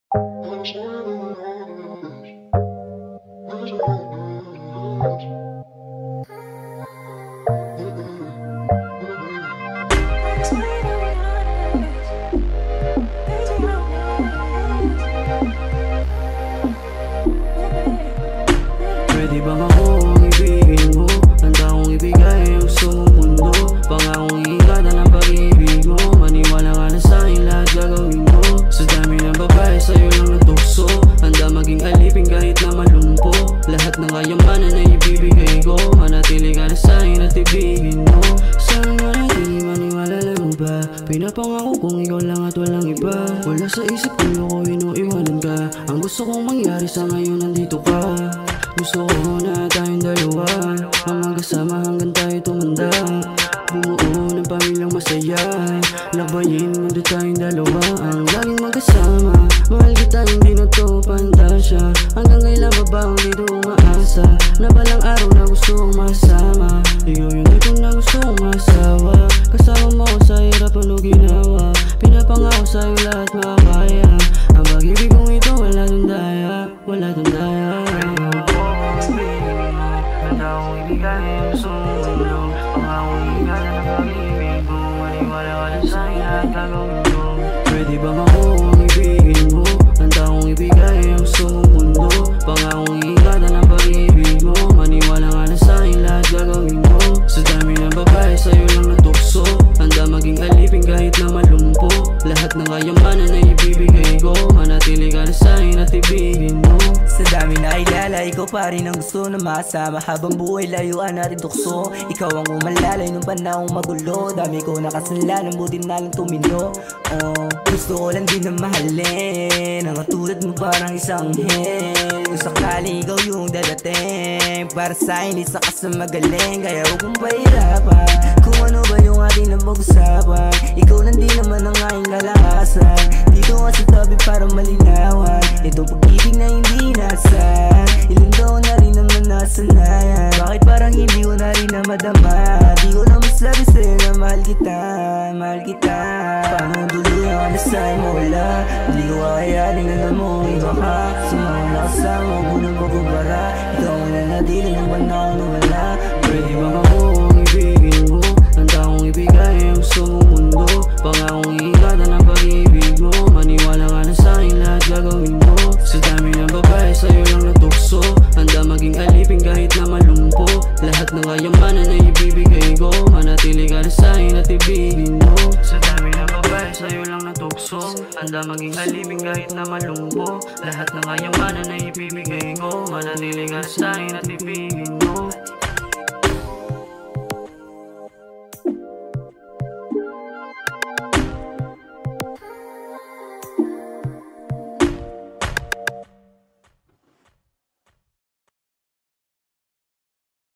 Pwede bang ako ang ibigin mo? Handa akong ibigay ang gusto mong mundo. Pangakong iingatan ang pag-ibig mo. Maniwala ka na sa'kin lahat gagawin mo. Sa dami ng babae sa'yo lang natukso. Handa maging alipin kahit na malumpo. Lahat ng kayamanan na ibibigay ko. Manatili ka na sa'kin at ibigin mo. Sa'kin manatili, maniwala lang mo ba? Pinapangako kung ikaw lang at walang iba. Wala sa isip ko ako inuiwanan ka. Ang gusto kong mangyari sa ngayon nandito ka. Gusto ko na tayong dalawa, ang magkasama hanggang tayo tumanda. Bumuo ng pamilyang masaya, labayin mundo tayong dalawa. Ang laging magkasama, mahal kita hindi na to pantasya. Hanggang kailan ba ba dito umaasa, na balang araw na gusto kong masama. Ikaw yung tipo na gusto kong masawa. Kasama mo ako sa hirap ano ginawa. Pinapangako sa'yo lahat makakaya. Ang pag-ibig kong ito wala dong daya, wala dong daya. Handa akong ibigay ang gusto mong mundo. Pangakong iingatan ang pag-ibig mo. Maniwala ka lang sa'kin lahat gagawin mo. Pwede bang ako ang ibigin mo? Handa akong ibigay ang gusto mong mundo. Pangakong iingatan ang pag-ibig mo. Maniwala ka lang sa'kin lahat gagawin mo. Sa dami ng babae sa'yo lang natukso. Handa maging alipin kahit na malumpo. Lahat ng kayamanan na ibibigay ko. Manatili ka na sa'kin at ibigin mo. Sa dami na kilala, ikaw pa rin ang gusto na makasama. Habang buhay layuan natin tukso. Ikaw ang umalalay nung panahong magulo. Dami ko nakasalanan, buti na lang tumino. Gusto ko lang din na mahalin. Ang katulad mo parang isang hen. Kung sakali ikaw yung dadating, para sa'kin isa ka sa magaling. Kaya huwag mong pahirapan kung ano ba yung ating na mag-usapan. Ikaw lang din naman ang aking kalakasan. Dito nga sa tabi para malinawan. Itong pag-ibig na hindi nasa ilang taon na rin naman nasanayan. Bakit parang hindi ko na rin na madama? Di ko na masabi sa'yo na mahal kita, mahal kita. Paano tuluyan ka na sa'yo mawala? Hindi ko kakayanin na namang iba ka. Sa mga nakasama mo, unang pagkubara. Ikaw ang nanatili ng panahon na wala. Pwede bang ako ang ibigin mo? Handa akong ibigay ang gusto mong mundo. Pangakong iingatan ang pag-ibig mo. Maniwala ka na sa'kin lahat gagawin mo. Sa dami ng babae sa'yo lang natukso. Handa maging alipin kahit na malumpo. Lahat ng kayamanan na ibibigay ko. Manatili ka na sa'kin at ibigin mo. Sa dami ng babae sa'yo lang natukso. Handa maging alipin kahit na malumpo. Lahat ng kayamanan na ibibigay ko. Manatili ka na sa'kin at ibigin mo.